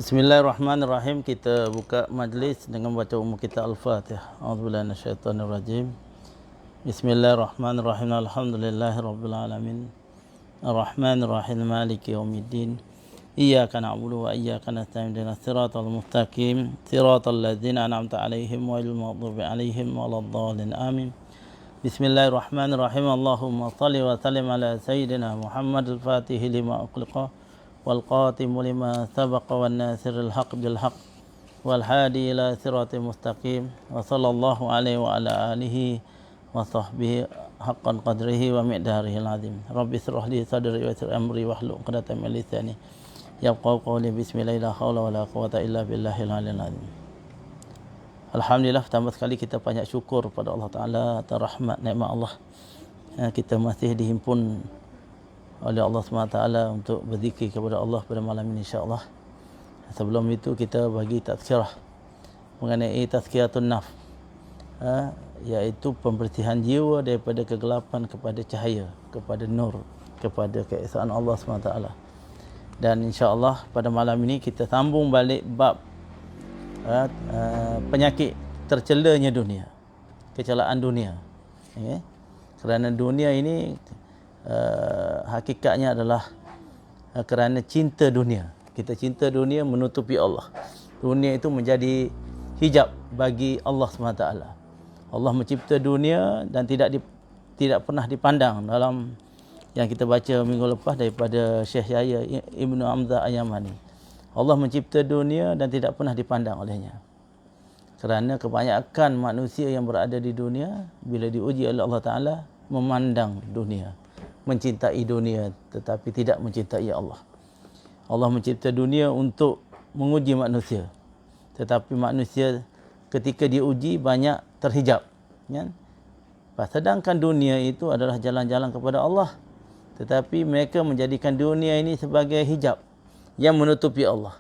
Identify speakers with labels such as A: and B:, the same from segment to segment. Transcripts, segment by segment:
A: Bismillahirrahmanirrahim. Kita buka majlis dengan baca umum kita Al-Fatihah. A'udzubillahi minasyaitonirrajim. Bismillahirrahmanirrahim. Alhamdulillahirabbil alamin. Arrahmanirrahim. Maliki yaumiddin. Iyyaka na'budu wa iyyaka nasta'in. Ihdinas siratal mustaqim. Siratal ladzina an'amta 'alaihim ghairil maghdubi 'alaihim waladdallin. Amin. Bismillahirrahmanirrahim. Allahumma shalli wa sallim ala sayyidina Muhammad al-Fatih lima ughliqa والقاتم لما سبق والناصر الحق بالحق والهادي إلى صراط مستقيم وصلى الله عليه وعلى آله وصحبه حقا قدره ومقداره العظيم رب اشرح لي صدري ويسر أمري واحلل عقدة من لساني يفقهوا قولي بسم الله لا حول ولا قوة إلا بالله العلي العظيم. Alhamdulillah, pertama sekali kita banyak syukur pada Allah Ta'ala atas rahmat nikmat Allah. Kita masih dihimpun oleh Allah SWT untuk berzikir kepada Allah pada malam ini, insya-Allah. Sebelum itu kita bagi tazkirah mengenai tazkiyatun nafs, iaitu pembersihan jiwa daripada kegelapan kepada cahaya, kepada nur, kepada keesaan Allah SWT. Dan insya-Allah pada malam ini kita sambung balik bab penyakit tercelanya dunia, kecelaan dunia. Kerana dunia ini hakikatnya adalah kerana cinta dunia. Kita cinta dunia menutupi Allah. Dunia itu menjadi hijab bagi Allah SWT. Allah mencipta dunia dan tidak pernah dipandang dalam yang kita baca minggu lepas daripada Syekh Yahya Ibnu Hamzah Al-Yamani. Allah mencipta dunia dan tidak pernah dipandang olehnya. Kerana kebanyakan manusia yang berada di dunia bila diuji oleh Allah Ta'ala memandang dunia, mencintai dunia tetapi tidak mencintai Allah. Allah mencipta dunia untuk menguji manusia, tetapi manusia ketika diuji banyak terhijab, kan? Sedangkan dunia itu adalah jalan-jalan kepada Allah, tetapi mereka menjadikan dunia ini sebagai hijab yang menutupi Allah.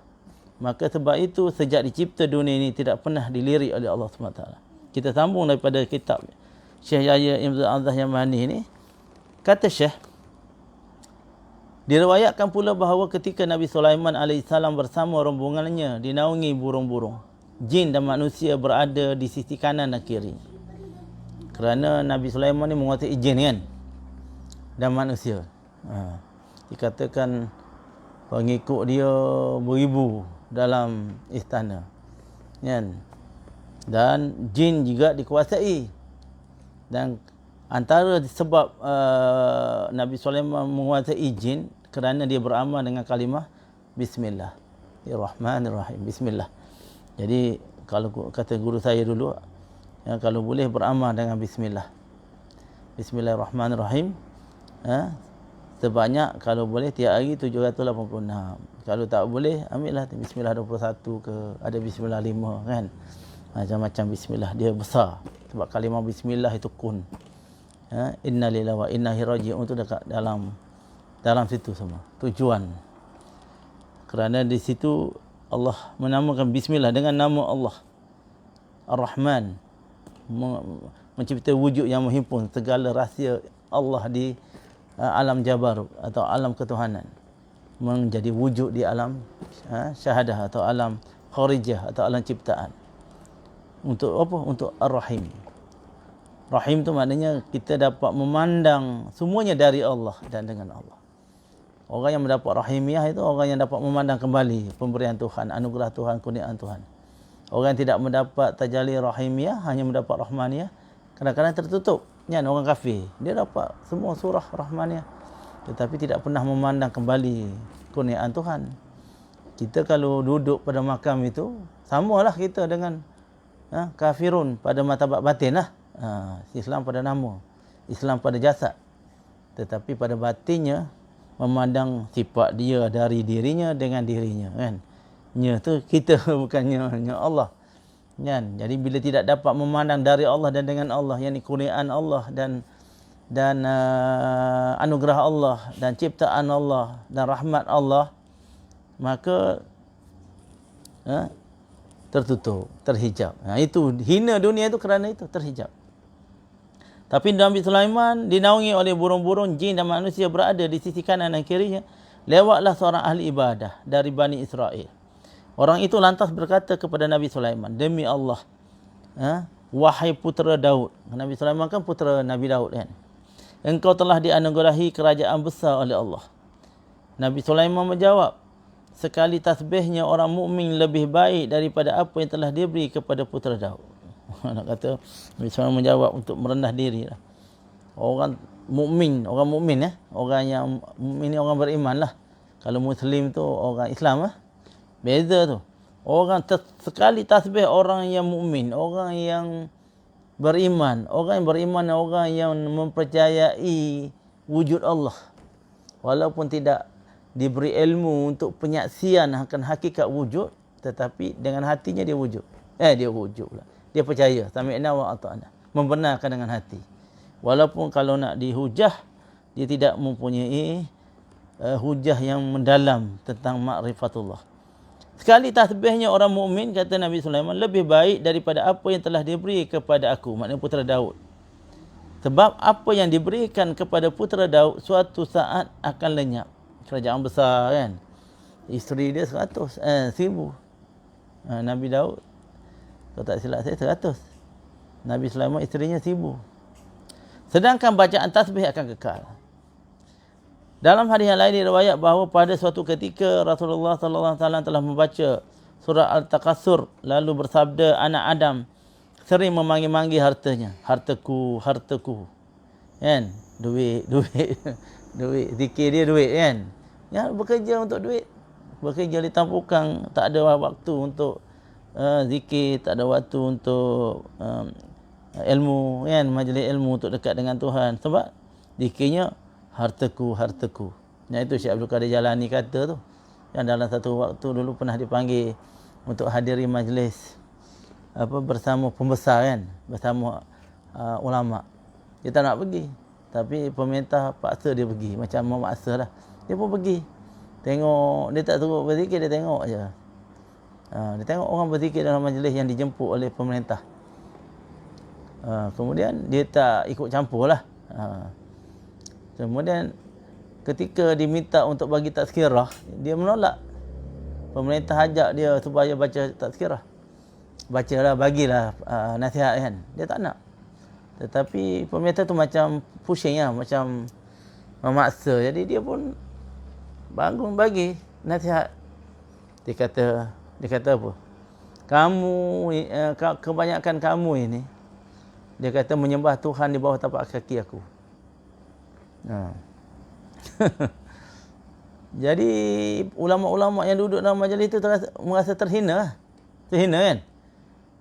A: Maka sebab itu sejak dicipta dunia ini tidak pernah dilirik oleh Allah SWT. Kita sambung daripada kitab Syekh Yahya Ibnu Hamzah Al-Yamani ini. Kata Syekh, diriwayatkan pula bahawa ketika Nabi Sulaiman AS bersama rombongannya dinaungi burung-burung, jin dan manusia berada di sisi kanan dan kiri. Kerana Nabi Sulaiman ni menguasai jin, kan, dan manusia. Dikatakan pengikut dia beribu dalam istana, kan? Dan jin juga dikuasai. Dan antara sebab Nabi Sulaiman menguasai jin kerana dia beramal dengan kalimah Bismillahirrahmanirrahim. Bismillah. Jadi kalau kata guru saya dulu, kalau boleh beramal dengan Bismillah. Bismillahirrahmanirrahim. Sebanyak kalau boleh tiap hari 786. Kalau tak boleh ambillah Bismillah 21 ke, ada Bismillah 5, kan. Macam-macam Bismillah, dia besar. Sebab kalimah Bismillah itu kun. Inna lillahi wa inna ilaihi raji'un itu dekat dalam situ semua tujuan. Kerana di situ Allah menamakan Bismillah dengan nama Allah Ar-Rahman, mencipta wujud yang menghimpun segala rahsia Allah di alam jabarut atau alam ketuhanan menjadi wujud di alam syahadah atau alam kharijah atau alam ciptaan. Untuk apa? Untuk Ar-Rahim. Rahim tu maknanya kita dapat memandang semuanya dari Allah dan dengan Allah. Orang yang mendapat rahimiyah itu orang yang dapat memandang kembali pemberian Tuhan, anugerah Tuhan, kurniaan Tuhan. Orang yang tidak mendapat tajalli rahimiyah, hanya mendapat rahmaniyah, kadang-kadang tertutup. Kan, orang kafir, dia dapat semua surah rahmaniyah tetapi tidak pernah memandang kembali kurniaan Tuhan. Kita kalau duduk pada makam itu, samalah kita dengan kafirun pada martabat batin lah. Islam pada nama, Islam pada jasad, tetapi pada batinnya memandang sifat dia dari dirinya dengan dirinya, kan. Nya tu kita bukannya Allah, kan. Jadi bila tidak dapat memandang dari Allah dan dengan Allah, yakni kurniaan Allah dan anugerah Allah dan ciptaan Allah dan rahmat Allah, maka tertutup, terhijab. Itu hina dunia itu kerana itu terhijab. Tapi Nabi Sulaiman dinaungi oleh burung-burung, jin dan manusia berada di sisi kanan dan kirinya. Lewatlah seorang ahli ibadah dari Bani Israel. Orang itu lantas berkata kepada Nabi Sulaiman, demi Allah, wahai putera Daud. Nabi Sulaiman kan putera Nabi Daud kan. Engkau telah dianugerahi kerajaan besar oleh Allah. Nabi Sulaiman menjawab, sekali tasbihnya orang mukmin lebih baik daripada apa yang telah diberi kepada putera Daud. Nak kata Nabi Sulaiman menjawab untuk merendah diri lah. Orang mukmin, orang yang mukmin ni orang beriman lah. Kalau Muslim tu orang Islam lah. Beza tu. Sekali tasbih orang yang mukmin, orang yang beriman. Orang yang mempercayai wujud Allah. Walaupun tidak diberi ilmu untuk penyaksian akan hakikat wujud, tetapi dengan hatinya dia wujud. Dia wujud pula. Dia percaya. Sami'na wa ata'na. Membenarkan dengan hati. Walaupun kalau nak dihujah, dia tidak mempunyai hujah yang mendalam tentang ma'rifatullah. Sekali tasbihnya orang mukmin, kata Nabi Sulaiman, lebih baik daripada apa yang telah diberi kepada aku, maknanya putera Daud. Sebab apa yang diberikan kepada putera Daud suatu saat akan lenyap. Kerajaan besar kan. Isteri dia 1,000. Nabi Daud, kalau tak silap saya 100. Nabi Sulaiman isterinya 1,000. Sedangkan bacaan tasbih akan kekal. Dalam hadis yang lain diriwayat bahawa pada suatu ketika Rasulullah sallallahu alaihi wasallam telah membaca surah Al-Takatsur lalu bersabda, anak Adam sering memanggil-manggil hartanya, hartaku, hartaku. Kan? Duit. Zikir dia duit kan. Ya, bekerja untuk duit. Bekerja di tampukang, tak ada waktu untuk zikir, tak ada waktu untuk ilmu kan, majlis ilmu untuk dekat dengan Tuhan. Sebab zikirnya hartaku. Yang itu Syekh Abdul Qadir Jalani kata tu. Yang dalam satu waktu dulu pernah dipanggil untuk hadiri majlis bersama pembesar kan, bersama ulama. Dia tak nak pergi, tapi pemerintah paksa dia pergi, macam memaksa lah. Dia pun pergi. Tengok, dia tak suruh berzikir, dia tengok je. Dia tengok orang berzikir dalam majlis yang dijemput oleh pemerintah. Kemudian dia tak ikut campur lah. Kemudian ketika diminta untuk bagi tazkirah, dia menolak. Pemerintah ajak dia supaya baca tazkirah. Bacalah, bagilah nasihat kan. Dia tak nak. Tetapi pemerintah tu macam pushing lah, macam memaksa. Jadi dia pun bangun bagi nasihat. Dia kata apa? Kebanyakan kamu ini, dia kata menyembah Tuhan di bawah tapak kaki aku. Jadi ulama-ulama yang duduk dalam majlis itu merasa terhina kan.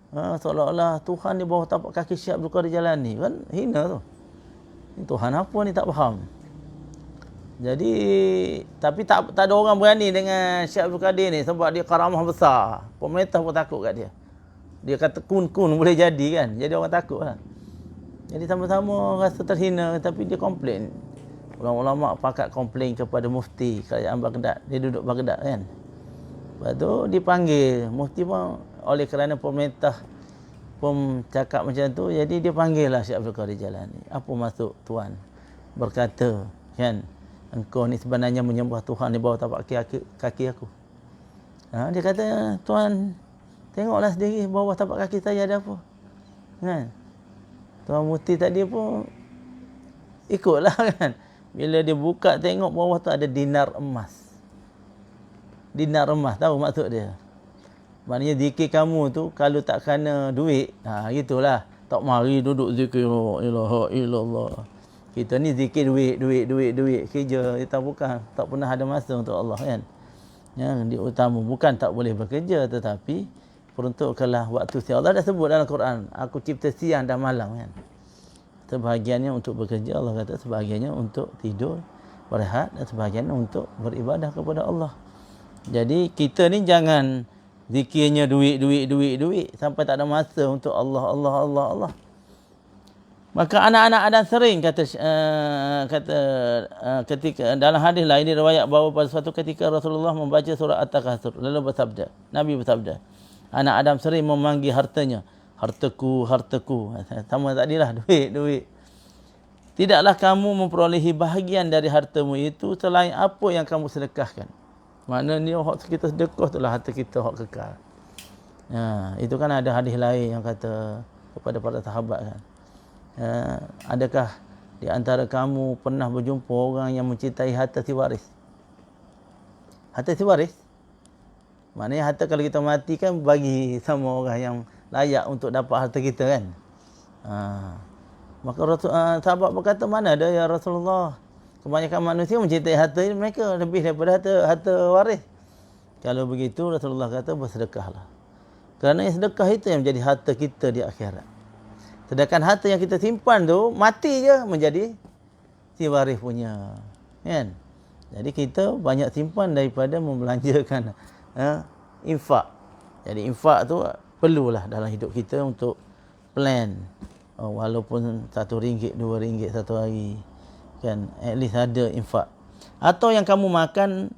A: Seolah-olah Tuhan di bawah tapak kaki Syekh Abdul Qadir Jalani kan, hina tu. Tuhan apa ni, tak faham. Jadi tapi tak ada orang berani dengan Syekh Abdul Qadir ni sebab dia karamah besar. Pemerintah pun takut kat dia. Dia kata kun boleh jadi kan. Jadi orang takut lah. Jadi sama-sama rasa terhina, tapi dia komplain. Ulama-ulama pakat komplain kepada mufti kerajaan Baghdad. Dia duduk Baghdad kan. Lepas tu dipanggil. Mufti pun oleh kerana pemerintah pun cakap macam tu, jadi dia panggil lah Syekh Abdul Qadir Jalani. Apa maksud tuan berkata kan, engkau ni sebenarnya menyembah Tuhan di bawah tapak kaki aku. Dia kata, tuan tengoklah sendiri bawah tapak kaki saya ada apa. Kan? Tuan mufti tadi pun ikutlah kan. Bila dia buka tengok bawah tu ada dinar emas. Dinar emas, tahu maksud dia? Maknanya zikir kamu tu kalau tak kena duit, gitulah. Tak mari duduk zikir la ilaha illallah. Kita ni zikir duit. Kerja kita bukan, tak pernah ada masa untuk Allah kan. Yang dia utama bukan tak boleh bekerja, tetapi peruntukkanlah waktu siang. Allah dah sebut dalam Quran, aku cipta siang dan malam kan. Sebahagiannya untuk bekerja, Allah kata sebahagiannya untuk tidur, berehat, dan sebahagiannya untuk beribadah kepada Allah. Jadi kita ni jangan zikirnya duit sampai tak ada masa untuk Allah. Maka anak-anak Adam sering kata ketika dalam hadis lain diriwayat bahawa pada suatu ketika Rasulullah membaca surah At-Takatsur lalu bersabda, Nabi bersabda, anak Adam sering memanggil hartanya, hartaku. Sama tadilah duit. Tidaklah kamu memperolehi bahagian dari hartamu itu selain apa yang kamu sedekahkan. Maknanya hak kita sedekah itulah harta kita hak kekal. Itu kan ada hadis lain yang kata kepada para sahabat kan. Adakah di antara kamu pernah berjumpa orang yang mencintai harta si waris? Harta si waris? Maknanya harta kalau kita mati kan bagi sama orang yang layak untuk dapat harta kita kan. Maka sahabat berkata, mana ada ya Rasulullah, kebanyakan manusia mencintai harta mereka lebih daripada harta waris. Kalau begitu Rasulullah kata bersedekahlah. Kerana yang sedekah itu yang menjadi harta kita di akhirat. Sedangkan harta yang kita simpan tu mati je menjadi si waris punya. Kan? Jadi kita banyak simpan daripada membelanjakan infak. Jadi infak tu perlulah dalam hidup kita untuk plan. Walaupun RM1, RM2 satu hari. Kan, at least ada infak. Atau yang kamu makan,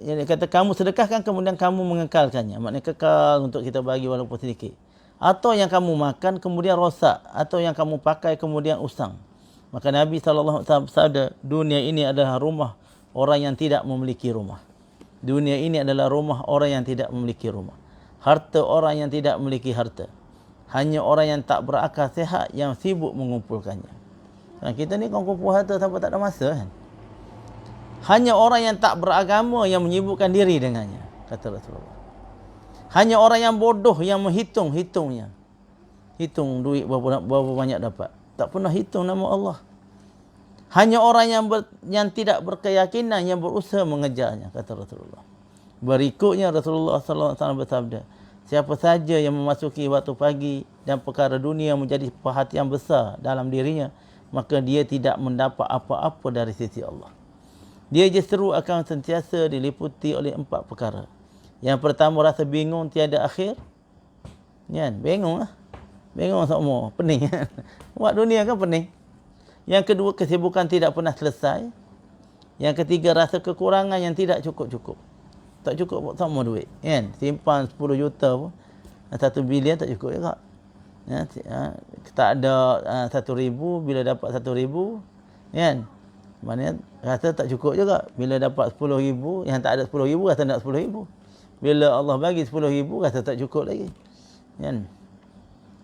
A: yang kata kamu sedekahkan kemudian kamu mengekalkannya. Maknanya kekal untuk kita bagi walaupun sedikit. Atau yang kamu makan kemudian rosak. Atau yang kamu pakai kemudian usang. Maka Nabi SAW bersabda, dunia ini adalah rumah orang yang tidak memiliki rumah. Dunia ini adalah rumah orang yang tidak memiliki rumah. Harta orang yang tidak memiliki harta. Hanya orang yang tak berakal sehat yang sibuk mengumpulkannya. Nah, kita ni kalau kumpul harta sampai tak ada masa kan. Hanya orang yang tak beragama yang menyibukkan diri dengannya, kata Rasulullah. Hanya orang yang bodoh yang menghitungnya. Hitung duit berapa banyak dapat. Tak pernah hitung nama Allah. Hanya orang yang tidak berkeyakinan yang berusaha mengejarnya, kata Rasulullah. Berikutnya Rasulullah SAW bersabda, siapa saja yang memasuki waktu pagi dan perkara dunia menjadi perhatian besar dalam dirinya, maka dia tidak mendapat apa-apa dari sisi Allah. Dia justru akan sentiasa diliputi oleh 4 perkara. Yang pertama, rasa bingung tiada akhir. Kan? Bingung lah. Bingung semua. Pening. Buat dunia kan pening. Yang kedua, kesibukan tidak pernah selesai. Yang ketiga, rasa kekurangan yang tidak cukup-cukup. Tak cukup sama duit. Kan? Simpan 10 juta pun, 1 bilion tak cukup juga. Tak ada 1,000, bila dapat 1,000, kan? Maknanya rasa tak cukup juga. Bila dapat 10,000, yang tak ada 10,000 rasa nak 10,000. Bila Allah bagi 10,000 rasa tak cukup lagi. Kan?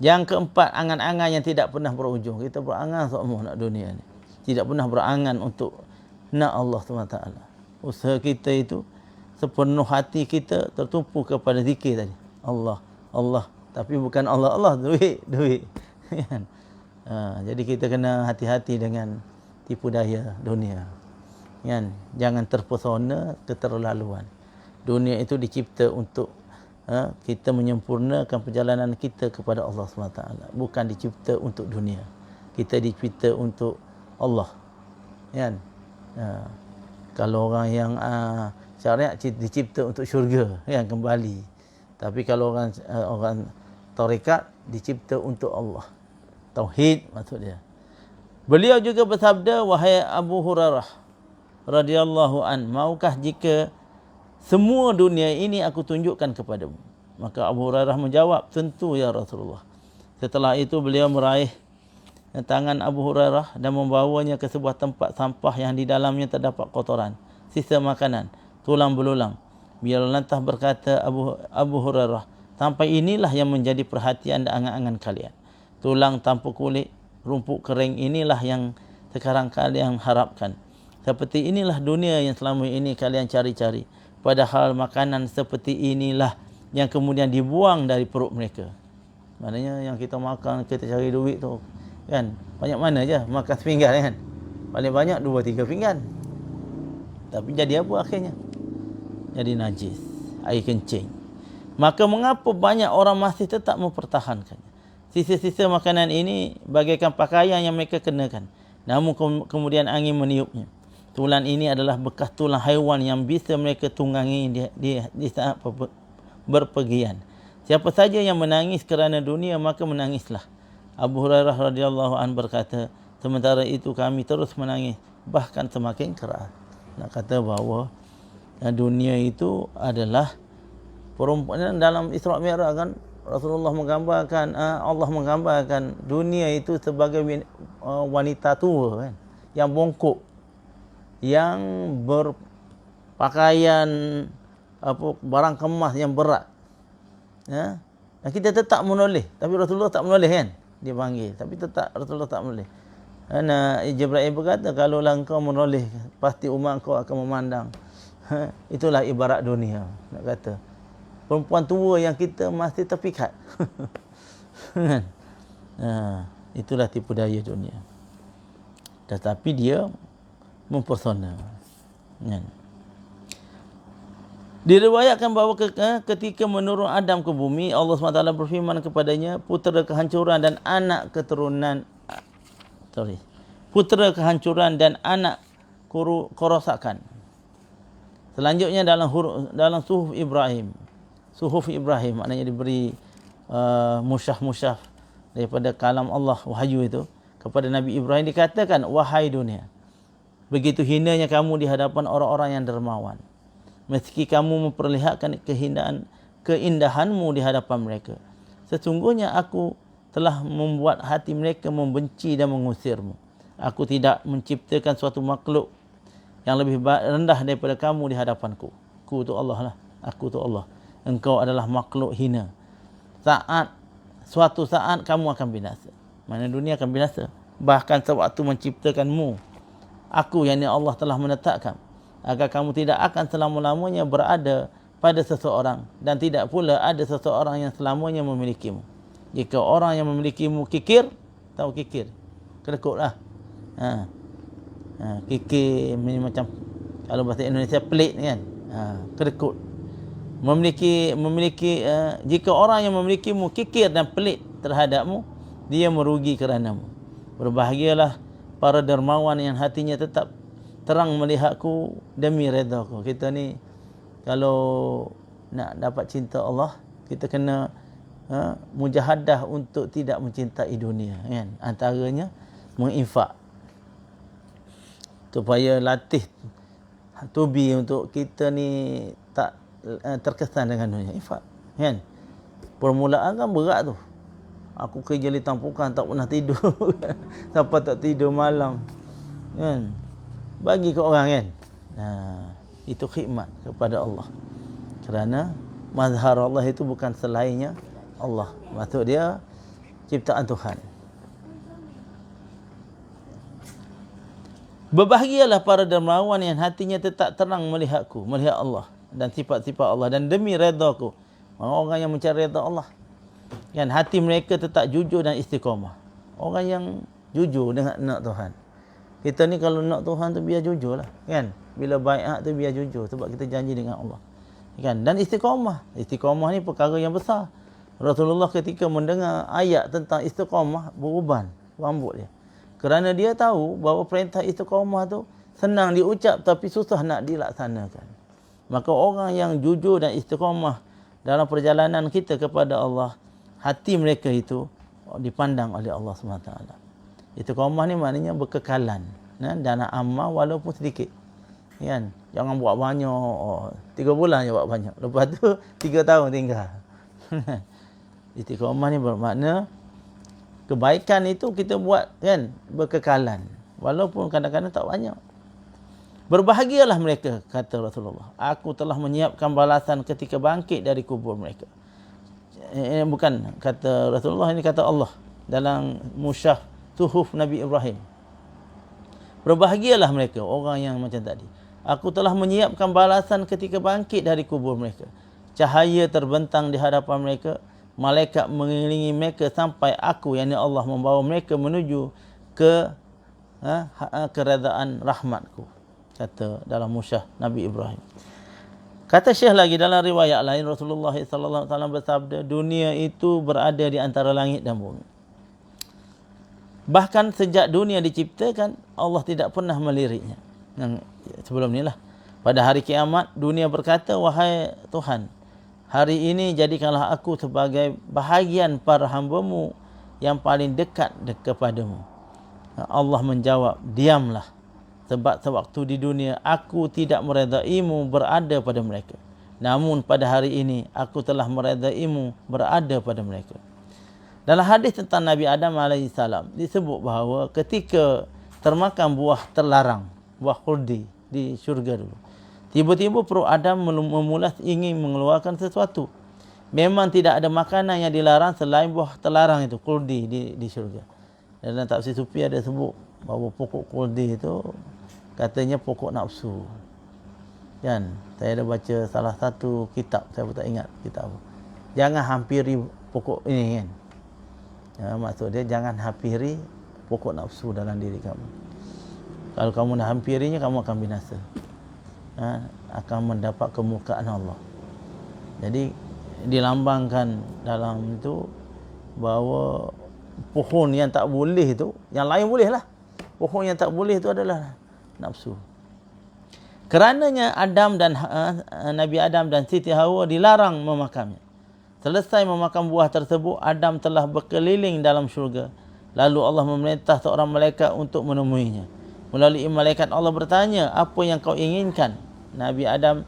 A: Yang keempat, angan-angan yang tidak pernah berujung. Kita berangan semua nak dunia ni. Tidak pernah berangan untuk nak Allah SWT. Usaha kita itu sepenuh hati kita tertumpu kepada zikir tadi. Allah, Allah. Tapi bukan Allah, Allah, duit. Kan? Jadi kita kena hati-hati dengan tipu daya dunia. Kan? Jangan terpesona keterlaluan. Dunia itu dicipta untuk kita menyempurnakan perjalanan kita kepada Allah SWT. Bukan dicipta untuk dunia. Kita dicipta untuk Allah. Kan? Kalau orang yang syariat dicipta untuk syurga, kan, kembali. Tapi kalau orang tarekat dicipta untuk Allah. Tauhid maksud dia. Beliau juga bersabda, wahai Abu Hurairah radhiyallahu an, maukah jika semua dunia ini aku tunjukkan kepadamu? Maka Abu Hurairah menjawab, tentu ya Rasulullah. Setelah itu beliau meraih tangan Abu Hurairah dan membawanya ke sebuah tempat sampah yang di dalamnya terdapat kotoran, sisa makanan, tulang belulang. Beliau lantas berkata, Abu Hurairah, sampai inilah yang menjadi perhatian dan angan-angan kalian. Tulang tanpa kulit, rumput kering, inilah yang sekarang kalian harapkan. Seperti inilah dunia yang selama ini kalian cari-cari. Padahal makanan seperti inilah yang kemudian dibuang dari perut mereka. Maknanya yang kita makan, kita cari duit tu, kan, banyak mana je makan sepinggan, kan. Paling banyak 2-3 pinggan. Tapi jadi apa akhirnya? Jadi najis, air kencing. Maka mengapa banyak orang masih tetap mempertahankannya? Sisa-sisa makanan ini bagaikan pakaian yang mereka kenakan. Namun kemudian angin meniupnya. Tulang ini adalah bekas tulang haiwan yang bisa mereka tunggangi di saat berpergian. Siapa saja yang menangis kerana dunia, maka menangislah. Abu Hurairah radhiyallahu an berkata, sementara itu kami terus menangis, bahkan semakin keras. Nak kata bahawa dunia itu adalah perempuan. Dalam Isra' Mi'raj kan, Rasulullah menggambarkan, Allah menggambarkan dunia itu sebagai wanita tua, kan, yang bongkok, yang pakaian, barang kemas yang berat. Ya? Dan kita tetap menoleh. Tapi Rasulullah tak menoleh kan? Dia panggil. Tapi tetap Rasulullah tak menoleh. Karena Jibril berkata, kalau engkau menoleh, pasti umat kau akan memandang. Itulah ibarat dunia. Nak kata. Perempuan tua yang kita masih terpikat. Itulah tipu daya dunia. Tetapi dia mempersona. Diriwayatkan bahawa ketika menurun Adam ke bumi, Allah SWT berfirman kepadanya, putera kehancuran dan anak keturunan, putera kehancuran dan anak kerosakan. Selanjutnya dalam suhuf Ibrahim. Suhuf Ibrahim maknanya diberi musyaf-musyaf daripada kalam Allah, wahyu itu kepada Nabi Ibrahim, dikatakan, wahai dunia, begitu hinanya kamu di hadapan orang-orang yang dermawan. Meski kamu memperlihatkan keindahanmu di hadapan mereka, sesungguhnya aku telah membuat hati mereka membenci dan mengusirmu. Aku tidak menciptakan suatu makhluk yang lebih rendah daripada kamu di hadapanku. Aku tu Allah lah. Aku tu Allah. Engkau adalah makhluk hina. Suatu saat kamu akan binasa. Mana dunia akan binasa. Bahkan sewaktu menciptakanmu, aku, yakni Allah, telah menetapkan agar kamu tidak akan selama-lamanya berada pada seseorang, dan tidak pula ada seseorang yang selamanya memilikimu. Jika orang yang memilikimu kikir, tahu kikir? Kedekut lah. Kikir macam, kalau bahasa Indonesia pelik kan. Kedekut. Jika orang yang memilikimu kikir dan pelik terhadapmu, dia merugi keranamu. Berbahagialah para dermawan yang hatinya tetap terang melihatku demi redaku. Kita ni kalau nak dapat cinta Allah, kita kena mujahadah untuk tidak mencintai dunia, kan? Antaranya menginfak, supaya latih tubi untuk kita ni tak terkesan dengan dunia. Infak, kan? Permulaan kan berat tu. Aku kerja di tampukan, tak pernah tidur. Sampai tak tidur malam, kan? Bagi ke orang, kan? Itu khidmat kepada Allah. Kerana mazhar Allah itu bukan selainnya Allah. Maksud dia ciptaan Tuhan. Berbahagialah para dermawan yang hatinya tetap terang melihatku, melihat Allah dan sifat-sifat Allah, dan demi redaku. Orang yang mencari redha Allah, kan, hati mereka tetap jujur dan istiqamah. Orang yang jujur dengan nak Tuhan. Kita ni kalau nak Tuhan tu biar jujur lah, kan? Bila baiat tu biar jujur, sebab kita janji dengan Allah, kan? Dan istiqamah. Istiqamah ni perkara yang besar. Rasulullah ketika mendengar ayat tentang istiqamah, beruban rambut dia. Kerana dia tahu bahawa perintah istiqamah tu senang diucap tapi susah nak dilaksanakan. Maka orang yang jujur dan istiqamah dalam perjalanan kita kepada Allah, hati mereka itu dipandang oleh Allah SWT. Istiqamah ni maknanya berkekalan, dan amal walaupun sedikit, kan? Jangan buat banyak, 3 bulan je buat banyak, lepas tu 3 tahun tinggal. Istiqamah ni bermakna kebaikan itu kita buat, kan, berkekalan, walaupun kadang-kadang tak banyak. Berbahagialah mereka, kata Rasulullah, aku telah menyiapkan balasan ketika bangkit dari kubur mereka. Bukan kata Rasulullah, ini kata Allah dalam musyaf suhuf Nabi Ibrahim. Berbahagialah mereka, orang yang macam tadi. Aku telah menyiapkan balasan ketika bangkit dari kubur mereka. Cahaya terbentang di hadapan mereka. Malaikat mengelilingi mereka sampai aku, yakni Allah, membawa mereka menuju ke keredaan rahmatku. Kata dalam musyaf Nabi Ibrahim. Kata Syekh lagi dalam riwayat lain, Rasulullah SAW bersabda, dunia itu berada di antara langit dan bumi. Bahkan sejak dunia diciptakan, Allah tidak pernah meliriknya. Yang sebelum ni lah. Pada hari kiamat, dunia berkata, wahai Tuhan, hari ini jadikanlah aku sebagai bahagian para hamba-Mu yang paling dekat kepadamu. Allah menjawab, diamlah. Sebab sewaktu di dunia, aku tidak meredaimu berada pada mereka. Namun pada hari ini, aku telah meredaimu berada pada mereka. Dalam hadis tentang Nabi Adam AS disebut bahawa ketika termakan buah terlarang, buah khuldi di syurga dulu, Tiba-tiba perut Adam memulas ingin mengeluarkan sesuatu. Memang tidak ada makanan yang dilarang selain buah terlarang itu, kuldi di syurga. Dan dalam tafsir Sufi ada sebut bahawa pokok kuldi itu katanya pokok nafsu. Kan? Saya ada baca salah satu kitab, saya pun tak ingat kitab apa. Jangan hampiri pokok ini kan. Ya, maksud dia jangan hampiri pokok nafsu dalam diri kamu. Kalau kamu nak hampirinya, kamu akan binasa. Akan mendapat kemurkaan Allah. Jadi dilambangkan dalam itu bahawa pohon yang tak boleh itu, yang lain boleh lah. Pohon yang tak boleh itu adalah nafsu. Kerananya Adam dan Nabi Adam dan Siti Hawa dilarang memakannya. Selesai memakan buah tersebut, Adam telah berkeliling dalam syurga. Lalu Allah memerintah seorang malaikat untuk menemuinya. Melalui malaikat Allah bertanya, apa yang kau inginkan? Nabi Adam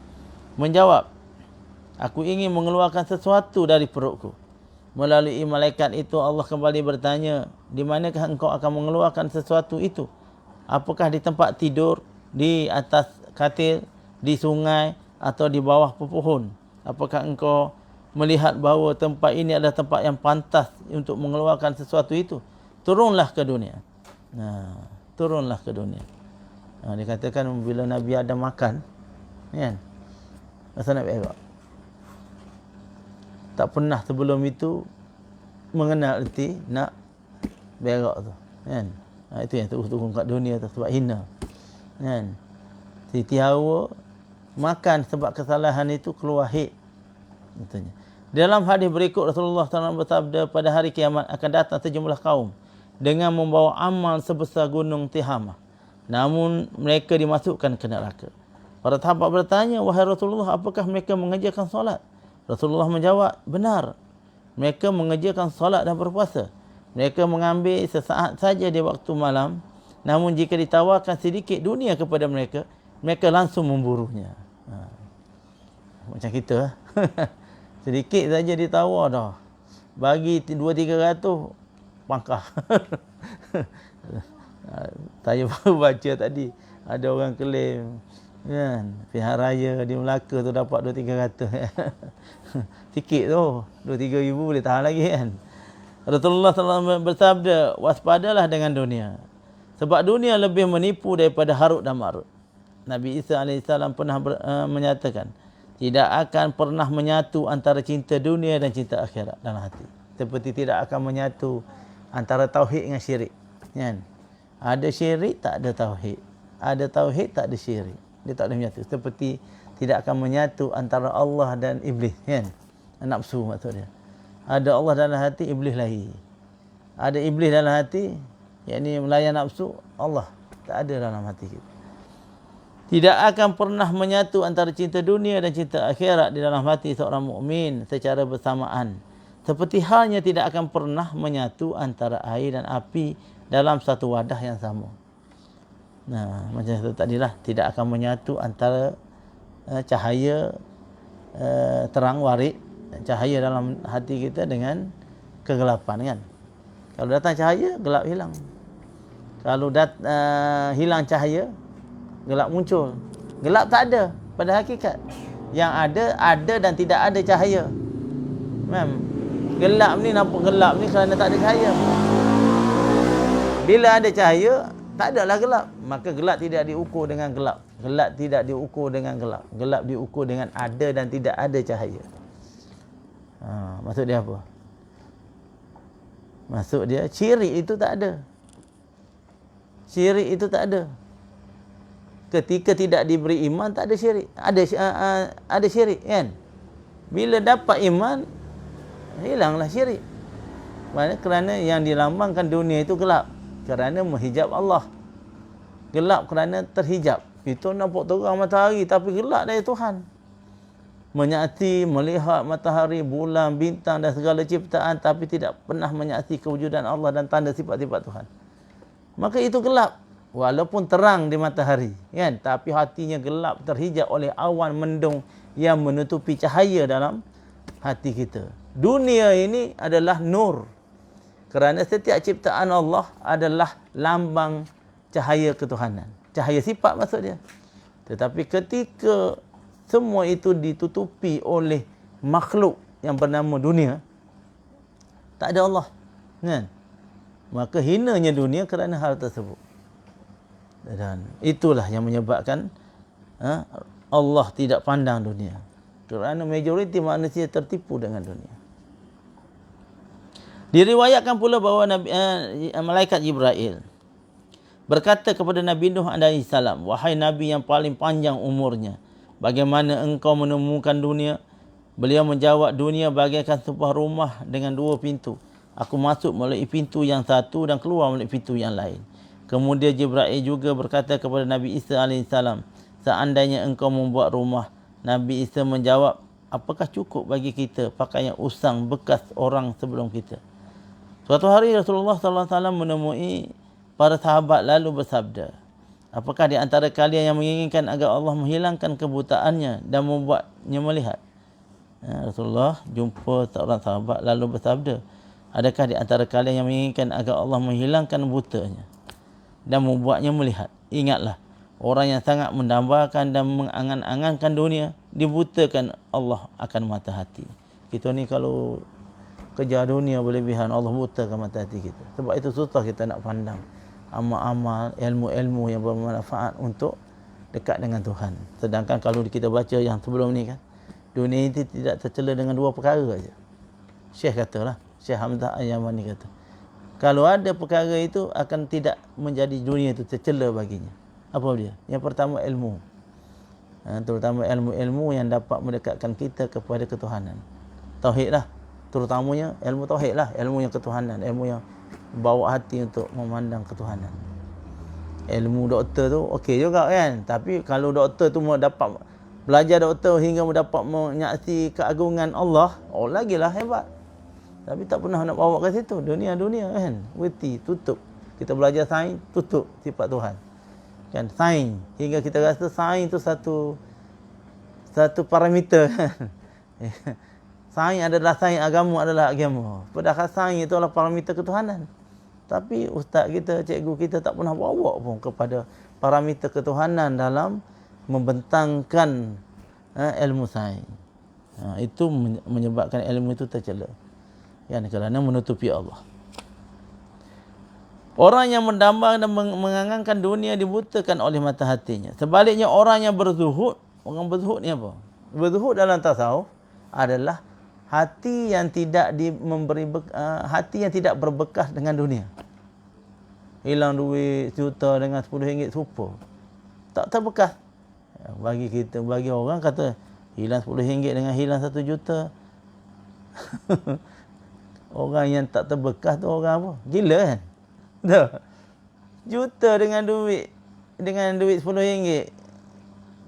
A: menjawab, aku ingin mengeluarkan sesuatu dari perutku. Melalui malaikat itu Allah kembali bertanya, di manakah engkau akan mengeluarkan sesuatu itu? Apakah di tempat tidur, di atas katil, di sungai atau di bawah pepohon? Apakah engkau melihat bahawa tempat ini adalah tempat yang pantas untuk mengeluarkan sesuatu itu? Turunlah ke dunia. Turunlah ke dunia. Dikatakan bila Nabi Adam makan, kan? Masa nak berak. Tak pernah sebelum itu mengenal erti nak berak tu, kan? Itu yang turun kat dunia tu sebab hina, kan? Siti Hawa makan sebab kesalahan itu keluar haid, katanya. Dalam hadis berikut Rasulullah SAW bersabda, pada hari kiamat akan datang sejumlah kaum dengan membawa amal sebesar gunung Tihamah, namun mereka dimasukkan ke neraka. Para sahabat bertanya, wahai Rasulullah, apakah mereka mengerjakan solat? Rasulullah menjawab, benar. Mereka mengerjakan solat dan berpuasa. Mereka mengambil sesaat saja di waktu malam, namun jika ditawarkan sedikit dunia kepada mereka, mereka langsung memburunya. Macam kita. Sedikit saja ditawar dah. Bagi 200-300, pangkah. Saya baru baca tadi, ada orang klaim, kan, pihak raya di Melaka tu dapat 200-300. Sikit tu, 2-3 ribu boleh tahan lagi, kan. Rasulullah SAW bersabda, waspadalah dengan dunia, sebab dunia lebih menipu daripada Harut dan Marut. Nabi Isa AS pernah menyatakan, tidak akan pernah menyatu antara cinta dunia dan cinta akhirat dalam hati. Seperti tidak akan menyatu antara tauhid dengan syirik, kan. Ada syirik, tak ada tauhid. Ada tauhid, tak ada syirik. Dia tak boleh menyatu. Seperti tidak akan menyatu antara Allah dan iblis, kan. Nafsu maksud dia. Ada Allah dalam hati, iblis lahir. Ada iblis dalam hati, yakni melayan nafsu, Allah tak ada dalam hati kita. Tidak akan pernah menyatu antara cinta dunia dan cinta akhirat di dalam hati seorang mukmin secara bersamaan. Seperti halnya tidak akan pernah menyatu antara air dan api dalam satu wadah yang sama. Macam itu tadilah, tidak akan menyatu antara cahaya terang warik, cahaya dalam hati kita dengan kegelapan, kan. Kalau datang cahaya, gelap hilang. Kalau hilang cahaya, gelap muncul. Gelap tak ada pada hakikat. Yang ada dan tidak ada cahaya. Gelap ni, nampak gelap ni kerana tak ada cahaya. Bila ada cahaya, tak adalah gelap. Maka gelap tidak diukur dengan gelap. Gelap tidak diukur dengan gelap. Gelap diukur dengan ada dan tidak ada cahaya. Maksud dia apa? Maksud dia, syirik itu tak ada. Syirik itu tak ada. Ketika tidak diberi iman, tak ada syirik. Ada syirik, kan? Bila dapat iman, hilanglah syirik. Kerana yang dilambangkan dunia itu gelap. Kerana menghijab Allah. Gelap kerana terhijab. Kita nampak terang matahari, tapi gelap dari Tuhan. Menyaksi, melihat matahari, bulan, bintang dan segala ciptaan, tapi tidak pernah menyaksi kewujudan Allah dan tanda sifat-sifat Tuhan. Maka itu gelap. Walaupun terang di matahari, kan? Tapi hatinya gelap, terhijab oleh awan mendung yang menutupi cahaya dalam hati kita. Dunia ini adalah nur. Kerana setiap ciptaan Allah adalah lambang cahaya ketuhanan. Cahaya sifat maksud dia. Tetapi ketika semua itu ditutupi oleh makhluk yang bernama dunia, tak ada Allah, kan? Maka hinanya dunia kerana hal tersebut. Dan itulah yang menyebabkan Allah tidak pandang dunia. Kerana majoriti manusia tertipu dengan dunia. Diriwayatkan pula bahawa malaikat Jibril berkata kepada Nabi Nuh alaihi salam, "Wahai Nabi yang paling panjang umurnya, bagaimana engkau menemukan dunia?" Beliau menjawab, "Dunia bagaikan sebuah rumah dengan dua pintu. Aku masuk melalui pintu yang satu dan keluar melalui pintu yang lain." Kemudian Jibril juga berkata kepada Nabi Isa AS, "Seandainya engkau membuat rumah." Nabi Isa menjawab, "Apakah cukup bagi kita pakaian usang bekas orang sebelum kita?" Suatu hari Rasulullah SAW menemui para sahabat lalu bersabda, "Apakah di antara kalian yang menginginkan agar Allah menghilangkan kebutaannya dan membuatnya melihat?" Rasulullah jumpa seorang sahabat lalu bersabda, "Adakah di antara kalian yang menginginkan agar Allah menghilangkan butanya dan membuatnya melihat?" Ingatlah, orang yang sangat mendambakan dan mengangan-angankan dunia, dibutakan Allah akan mata hati. Kita ni kalau kejar dunia berlebihan, Allah butakan mata hati kita. Sebab itu susah kita nak pandang amal-amal, ilmu-ilmu yang bermanfaat untuk dekat dengan Tuhan. Sedangkan kalau kita baca yang sebelum ni kan, dunia ini tidak tercela dengan dua perkara saja. Syekh katalah, Syekh Hamzah Al-Yamani kata, kalau ada perkara itu akan tidak menjadi dunia itu tercela baginya. Apa dia? Yang pertama ilmu. Terutama ilmu-ilmu yang dapat mendekatkan kita kepada ketuhanan. Tauhid lah. Terutamanya ilmu tauhid lah, ilmu yang ketuhanan, ilmu yang bawa hati untuk memandang ketuhanan. Ilmu doktor tu okey juga kan, tapi kalau doktor tu mau dapat belajar doktor hingga mendapat menyaksi keagungan Allah, lagilah hebat. Tapi tak pernah nak bawa ke situ. Dunia-dunia kan, berhenti, tutup. Kita belajar sains, tutup sifat Tuhan. Kan sains, hingga kita rasa sains tu satu parameter kan. Sains adalah sains, agama adalah agama. Padahal sains itu adalah parameter ketuhanan. Tapi ustaz kita, cikgu kita tak pernah bawa pun kepada parameter ketuhanan dalam membentangkan ilmu sains. Itu menyebabkan ilmu itu tercela. Kerana menutupi Allah. Orang yang mendambang dan mengangankan dunia dibutakan oleh mata hatinya. Sebaliknya orang yang berzuhud, orang berzuhud ni apa? Berzuhud dalam tasawuf adalah hati yang tidak hati yang tidak berbekas dengan dunia. Hilang duit juta dengan RM10 super. Tak terbekas. Bagi orang kata hilang RM10 dengan hilang RM1 juta. Orang yang tak terbekas tu orang apa? Gila kan? Dah. Juta dengan duit RM10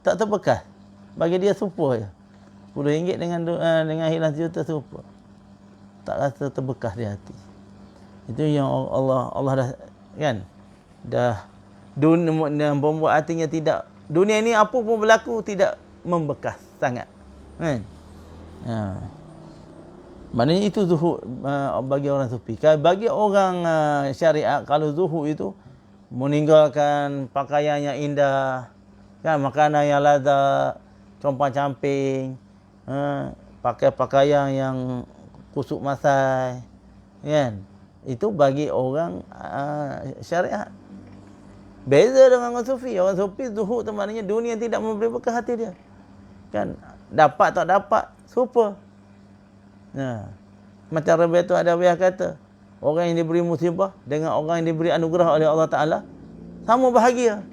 A: tak terbekas. Bagi dia super je. RM10 dengan hilang sejuta super. Tak rasa terbekas di hati. Itu yang Allah dah kan, dah dunia membuat hatinya tidak, dunia ini apa pun berlaku tidak membekas sangat kan. Maknanya itu zuhud bagi orang sufi. Bagi orang syariat, kalau zuhud itu meninggalkan pakaian yang indah kan, makanan yang lazat, compang-camping, pakai pakaian yang kusuk masai kan. Itu bagi orang syariat. Beza dengan orang sufi. Orang sufi zuhud tu maknanya dunia tidak memberi bekas hati dia. Kan, dapat tak dapat super. Macam Rabi' ada biar kata, orang yang diberi musibah dengan orang yang diberi anugerah oleh Allah Ta'ala sama bahagia.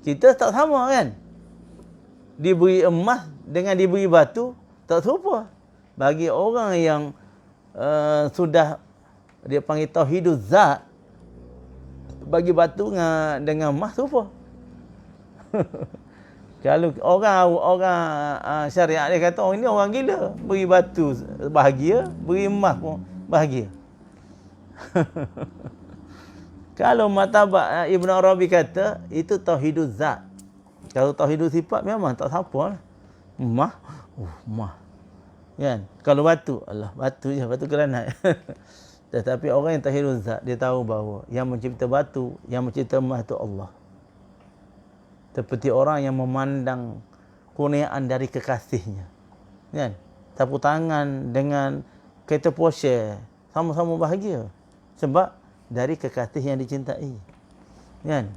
A: Kita tak sama kan. Diberi emas dengan diberi batu tak serupa. Bagi orang yang sudah dia panggil tauhiduz zat, bagi batu dengan emas serupa. Kalau orang syariat dia kata, ini orang gila, beri batu bahagia, beri emas pun bahagia. Kalau martabat Ibn Arabi kata itu tauhiduz zat. Kalau tauhiduz sifat memang tak siapa lah. Emas, emas. Kan? Kalau batu, Allah, batu je, batu granat. Tetapi orang yang tauhiduz zat, dia tahu bahawa yang mencipta batu, yang mencipta emas itu Allah. Seperti orang yang memandang kurniaan dari kekasihnya. Kan? Tepuk tangan dengan kereta Porsche, sama-sama bahagia. Sebab dari kekasih yang dicintai. Kan?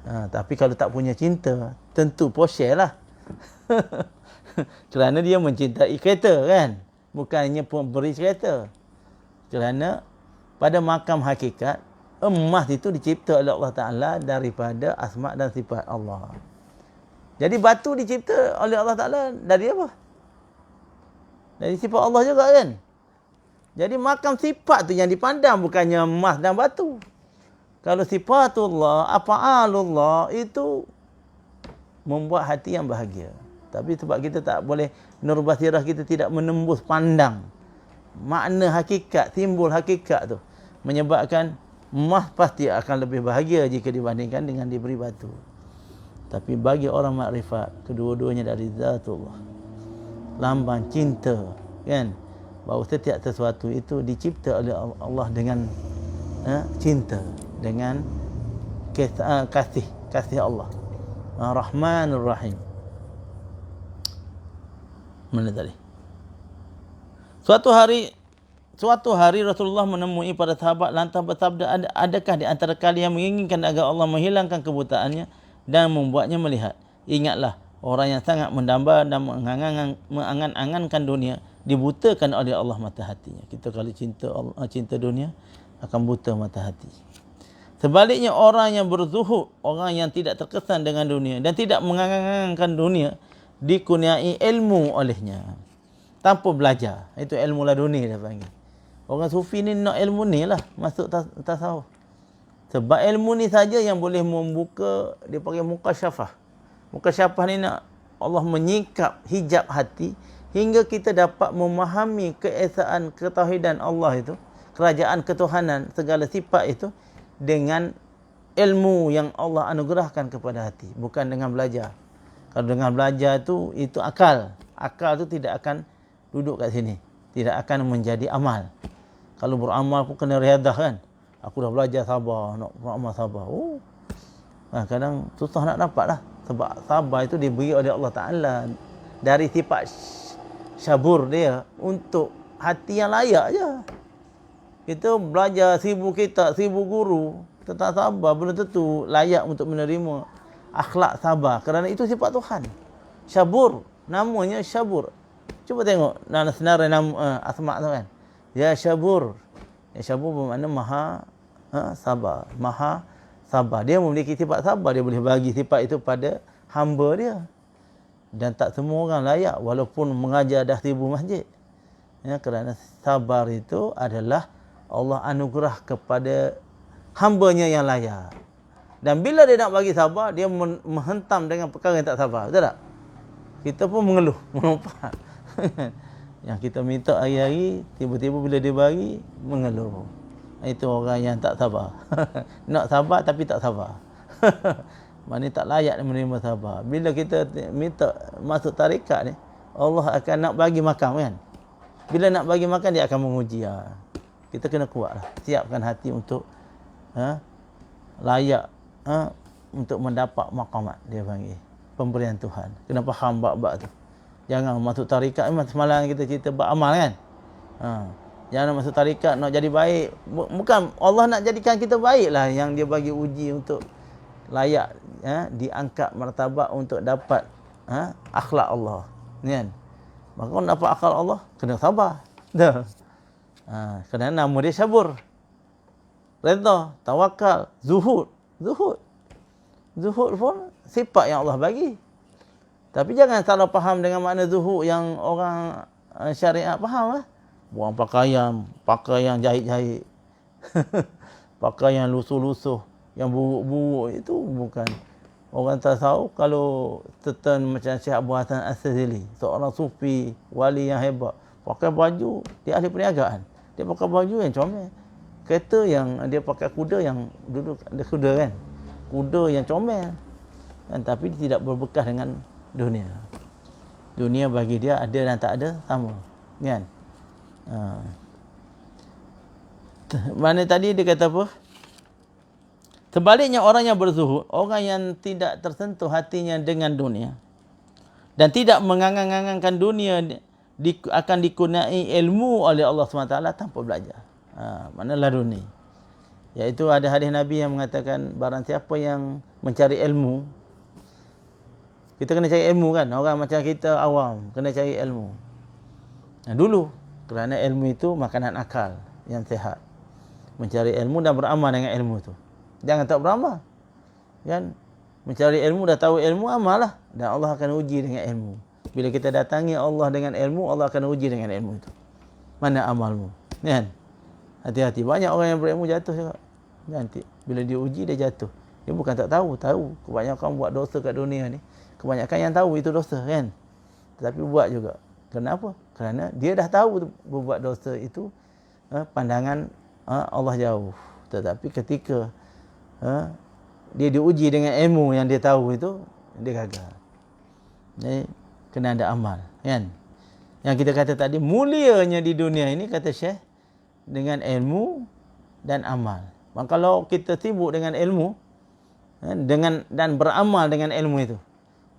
A: Tapi kalau tak punya cinta, tentu Porsche lah. Kerana dia mencintai kereta kan. Bukannya pemberi kereta. Kerana pada makam hakikat, emas itu dicipta oleh Allah Ta'ala daripada asma' dan sifat Allah. Jadi batu dicipta oleh Allah Ta'ala dari apa? Dari sifat Allah juga kan? Jadi makam sifat tu yang dipandang, bukannya emas dan batu. Kalau sifatullah, afa'alullah itu membuat hati yang bahagia. Tapi sebab kita tak boleh, nur basirah kita tidak menembus pandang makna hakikat, simbol hakikat tu, menyebabkan emas pasti akan lebih bahagia jika dibandingkan dengan diberi batu. Tapi bagi orang makrifat, kedua-duanya dari zatullah, lambang cinta, kan? Bahawa setiap sesuatu itu dicipta oleh Allah dengan cinta, dengan kasih Allah. Rahmanur Rahim. Mana tadi? Suatu hari Rasulullah menemui para sahabat lantas bersabda, adakah di antara kalian menginginkan agar Allah menghilangkan kebutaannya dan membuatnya melihat? Ingatlah, orang yang sangat mendamba dan mengangan-angankan dunia dibutakan oleh Allah mata hatinya. Kita kalau cinta dunia akan buta mata hati. Sebaliknya orang yang berzuhud, orang yang tidak terkesan dengan dunia dan tidak mengangan-angankan dunia, dikurniai ilmu olehnya tanpa belajar. Itu ilmu laduni dia panggil. Orang sufi ni nak ilmu ni lah masuk tasawuf. Sebab ilmu ni saja yang boleh membuka, dia panggil mukasyafah. Mukasyafah ni nak Allah menyingkap hijab hati hingga kita dapat memahami keesaan ketauhidan Allah itu, kerajaan ketuhanan, segala sifat itu dengan ilmu yang Allah anugerahkan kepada hati, bukan dengan belajar. Kalau dengan belajar itu akal. Akal tu tidak akan duduk kat sini. Tidak akan menjadi amal. Kalau beramal pun kena riadah kan. Aku dah belajar sabar, nak beramal sabar. Kadang susah nak dapat lah. Sebab sabar itu diberi oleh Allah Ta'ala dari sifat syabur dia untuk hati yang layak je. Kita belajar 1000 kitab, 1000 guru tentang sabar, belum tentu layak untuk menerima akhlak sabar. Kerana itu sifat Tuhan. Syabur, namanya syabur. Cuba tengok senarai nama asma' tu kan. Ya syabur. Ya syabur bermakna maha sabar. Maha sabar. Dia memiliki sifat sabar. Dia boleh bagi sifat itu pada hamba dia. Dan tak semua orang layak walaupun mengajar dah 1000 masjid. Ya, kerana sabar itu adalah Allah anugerah kepada hambanya yang layak. Dan bila dia nak bagi sabar, dia menghentam dengan perkara yang tak sabar. Betul tak? Kita pun mengeluh, melompat. Yang kita minta hari-hari, tiba-tiba bila dia bagi, mengeluh. Itu orang yang tak sabar. Nak sabar tapi tak sabar. Maknanya tak layak menerima sabar. Bila kita minta masuk tarikat ni, Allah akan nak bagi makan kan? Bila nak bagi makan, dia akan menguji. Kita kena kuatlah. Siapkan hati untuk layak untuk mendapat maqamat, dia panggil pemberian Tuhan. Kena faham bab-bab tu. Jangan masuk tarikat. Semalam kita cerita bab amal kan. Jangan masuk tarikat nak jadi baik. Bukan Allah nak jadikan kita baik lah, yang dia bagi uji untuk layak diangkat martabat untuk dapat akhlak Allah. Kan? Maka nak dapat akhlak Allah, kena sabar. Dah. Kerana nama dia syabur. Redha, tawakal, zuhud. Zuhud pun sifat yang Allah bagi. Tapi jangan salah faham dengan makna zuhud yang orang syariat faham lah. Buang pakaian jahit-jahit. Pakaian lusuh-lusuh, yang buruk-buruk, itu bukan. Orang tasawuf kalau terten macam Syekh Abu Hasan As-Sazili, seorang sufi, wali yang hebat, pakai baju, dia ahli perniagaan. Dia pakai baju yang comel. Kereta yang dia pakai, kuda yang duduk, ada kuda kan. Kuda yang comel. Dan tapi dia tidak berbekas dengan dunia. Dunia bagi dia ada dan tak ada sama. Kan? Mana tadi dia kata apa? Sebaliknya orang yang berzuhud, orang yang tidak tersentuh hatinya dengan dunia dan tidak mengangan-angankan dunia, akan dikunai ilmu oleh Allah SWT tanpa belajar. Mana laduni. Iaitu ada hadis Nabi yang mengatakan barang siapa yang mencari ilmu, kita kena cari ilmu kan, orang macam kita awam kena cari ilmu. Dulu, kerana ilmu itu makanan akal yang sehat. Mencari ilmu dan beramal dengan ilmu itu. Jangan tak beramal. Kan? Mencari ilmu, dah tahu ilmu, amal lah. Dan Allah akan uji dengan ilmu. Bila kita datangi Allah dengan ilmu, Allah akan uji dengan ilmu itu. Mana amalmu? Kan? Hati-hati. Banyak orang yang berilmu jatuh juga. Nanti bila dia uji, dia jatuh. Dia bukan tak tahu. Tahu. Kebanyakan buat dosa kat dunia ni. Kebanyakan yang tahu itu dosa kan. Tetapi buat juga. Kenapa? Kerana dia dah tahu berbuat dosa itu pandangan Allah jauh. Tetapi ketika dia diuji dengan ilmu yang dia tahu itu, dia gagal. Jadi kena ada amal kan. Yang kita kata tadi, mulianya di dunia ini, kata Syekh, dengan ilmu dan amal. Maka kalau kita sibuk dengan ilmu dan beramal dengan ilmu itu,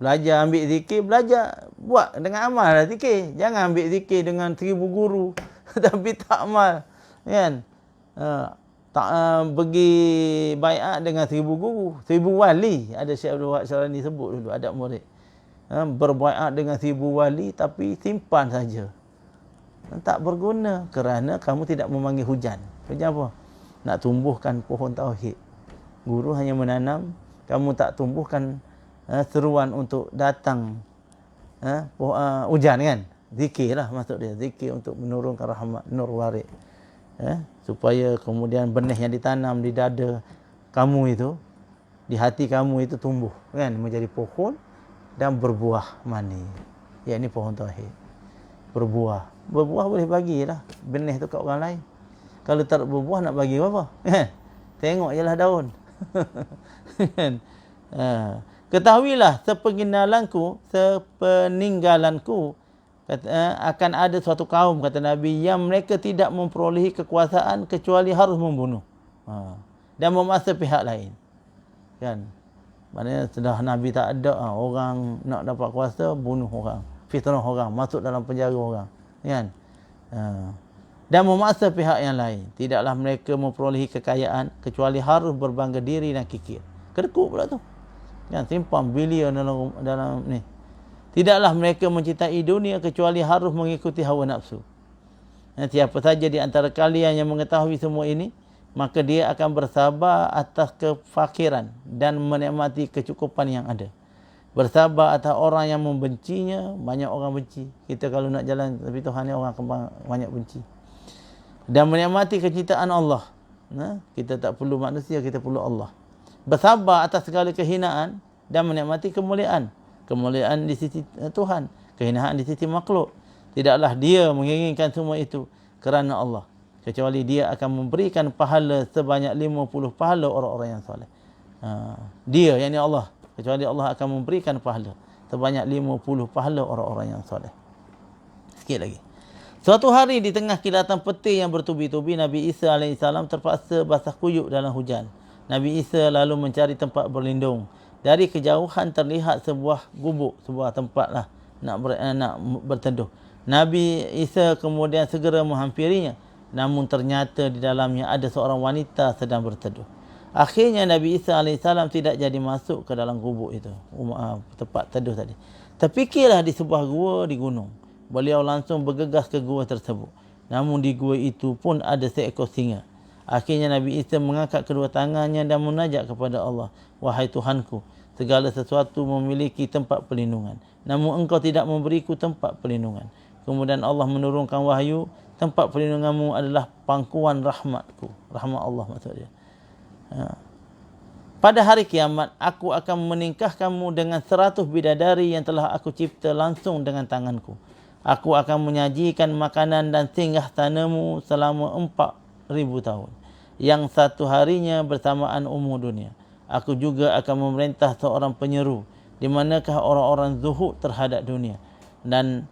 A: belajar ambil zikir, belajar buat dengan amal lah zikir. Jangan ambil zikir dengan 1000 guru tapi tak amal kan. Tak pergi baiat dengan 1000 guru, 1000 wali. Ada Syekh Abdul Wahab Syarani sebut dulu, ada murid berbaiat dengan 1000 wali tapi simpan saja, tak berguna kerana kamu tidak memanggil hujan. Hujan apa? Nak tumbuhkan pohon tauhid. Guru hanya menanam, kamu tak tumbuhkan seruan untuk datang hujan kan. Zikir lah maksud dia, zikir untuk menurunkan rahmat nur warid, supaya kemudian benih yang ditanam di dada kamu itu, di hati kamu itu tumbuh kan, menjadi pohon dan berbuah manis. Ya, ini pohon tauhid. Berbuah boleh bagilah benih tu kat orang lain. Kalau tak berbuah nak bagi apa? Tengok jelah daun. Ketahuilah sepeninggalanku akan ada suatu kaum, kata Nabi, yang mereka tidak memperolehi kekuasaan kecuali harus membunuh dan memaksa pihak lain kan. Maknanya sudah Nabi tak ada, orang nak dapat kuasa, bunuh orang, fitnah orang, masuk dalam penjara orang kan. Dan memaksa pihak yang lain. Tidaklah mereka memperolehi kekayaan kecuali harus berbangga diri dan kikir. Kedekut pula tu kan, simpan bilion dalam ni. Tidaklah mereka mencintai dunia kecuali harus mengikuti hawa nafsu. Siapa saja di antara kalian yang mengetahui semua ini, maka dia akan bersabar atas kefakiran dan menikmati kecukupan yang ada. Bersabar atas orang yang membencinya. Banyak orang benci kita kalau nak jalan, tapi Tuhan ni orang akan banyak benci. Dan menikmati kecintaan Allah. Kita tak perlu manusia, kita perlu Allah. Bersabar atas segala kehinaan dan menikmati kemuliaan. Kemuliaan di sisi Tuhan, kehinaan di sisi makhluk. Tidaklah dia menginginkan semua itu kerana Allah, kecuali dia akan memberikan pahala sebanyak 50 pahala orang-orang yang soleh. Dia, yakni Allah, kecuali Allah akan memberikan pahala sebanyak 50 pahala orang-orang yang soleh. Sikit lagi. Suatu hari di tengah kilatan petir yang bertubi-tubi, Nabi Isa AS terpaksa basah kuyup dalam hujan. Nabi Isa lalu mencari tempat berlindung. Dari kejauhan terlihat sebuah gubuk, sebuah tempat lah nak berteduh. Nabi Isa kemudian segera menghampirinya. Namun ternyata di dalamnya ada seorang wanita sedang berteduh. Akhirnya Nabi Isa AS tidak jadi masuk ke dalam gubuk itu, tempat teduh tadi. Terfikirlah di sebuah gua di gunung. Beliau langsung bergegas ke gua tersebut. Namun di gua itu pun ada seekor singa. Akhirnya Nabi Isa mengangkat kedua tangannya dan munajat kepada Allah. Wahai Tuhanku, segala sesuatu memiliki tempat perlindungan, namun engkau tidak memberiku tempat perlindungan. Kemudian Allah menurunkan wahyu, tempat perlindunganmu adalah pangkuan rahmatku. Rahmat Allah maksudnya. Pada hari kiamat, aku akan meningkahkanmu dengan 100 bidadari yang telah aku cipta langsung dengan tanganku. Aku akan menyajikan makanan dan singgah sanamu selama 4000 tahun, yang satu harinya bersamaan umur dunia. Aku juga akan memerintah seorang penyeru, di manakah orang-orang zuhud terhadap dunia, dan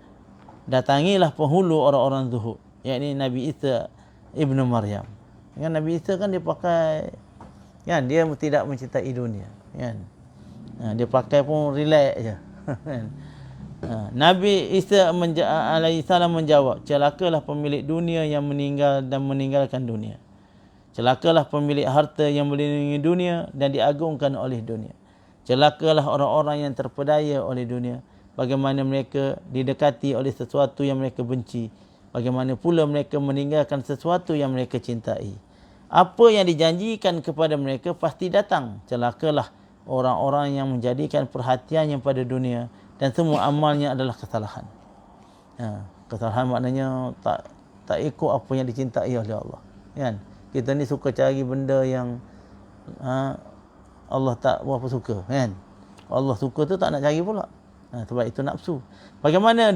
A: datangilah penghulu orang-orang zuhud, yakni Nabi Isa ibnu Maryam. Kan Nabi Isa kan dia pakai Kan dia tidak mencintai dunia, kan. Dia pakai pun relax je. Kan. Nabi Isa alaihissalam menjawab, celakalah pemilik dunia yang meninggal dan meninggalkan dunia. Celakalah pemilik harta yang melindungi dunia dan diagungkan oleh dunia. Celakalah orang-orang yang terpedaya oleh dunia. Bagaimana mereka didekati oleh sesuatu yang mereka benci. Bagaimana pula mereka meninggalkan sesuatu yang mereka cintai. Apa yang dijanjikan kepada mereka pasti datang. Celakalah orang-orang yang menjadikan perhatiannya pada dunia dan semua amalnya adalah kesalahan. Kesalahan maknanya tak ikut apa yang dicintai oleh Allah. Kan? Kita ni suka cari benda yang Allah tak berapa suka, kan? Allah suka tu tak nak cari pula. Sebab itu nafsu. Bagaimana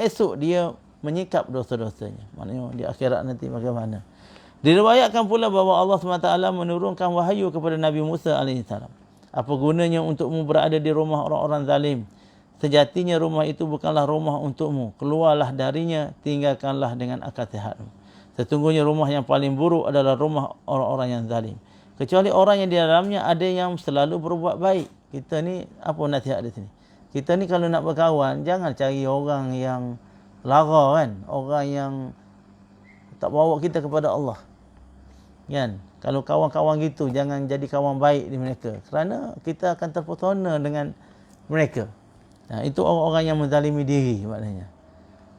A: esok dia menyikap dosa-dosanya. Maknanya di akhirat nanti bagaimana. Diriwayatkan pula bahawa Allah SWT menurunkan wahyu kepada Nabi Musa AS. Apa gunanya untukmu berada di rumah orang-orang zalim? Sejatinya rumah itu bukanlah rumah untukmu. Keluarlah darinya, tinggalkanlah dengan akal sehatmu. Sesungguhnya rumah yang paling buruk adalah rumah orang-orang yang zalim. Kecuali orang yang di dalamnya ada yang selalu berbuat baik. Kita ni, apa nasihat di sini? Kita ni kalau nak berkawan, jangan cari orang yang lara, kan? Orang yang tak bawa kita kepada Allah. Kan? Kalau kawan-kawan gitu, jangan jadi kawan baik di mereka. Kerana kita akan terpesona dengan mereka. Itu orang-orang yang menzalimi diri maknanya.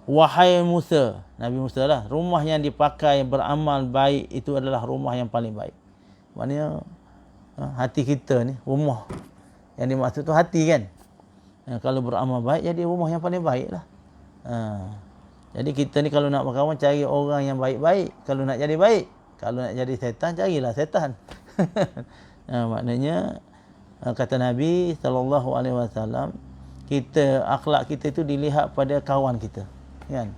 A: Wahai Musa, Nabi Musa lah, rumah yang dipakai beramal baik itu adalah rumah yang paling baik. Maknanya hati kita ni, rumah yang dimaksud tu hati, kan. Kalau beramal baik, jadi rumah yang paling baik lah. Jadi kita ni kalau nak berkawan, cari orang yang baik-baik. Kalau nak jadi baik. Kalau nak jadi setan, carilah setan. Maknanya kata Nabi SAW, akhlak kita itu dilihat pada kawan kita, kan.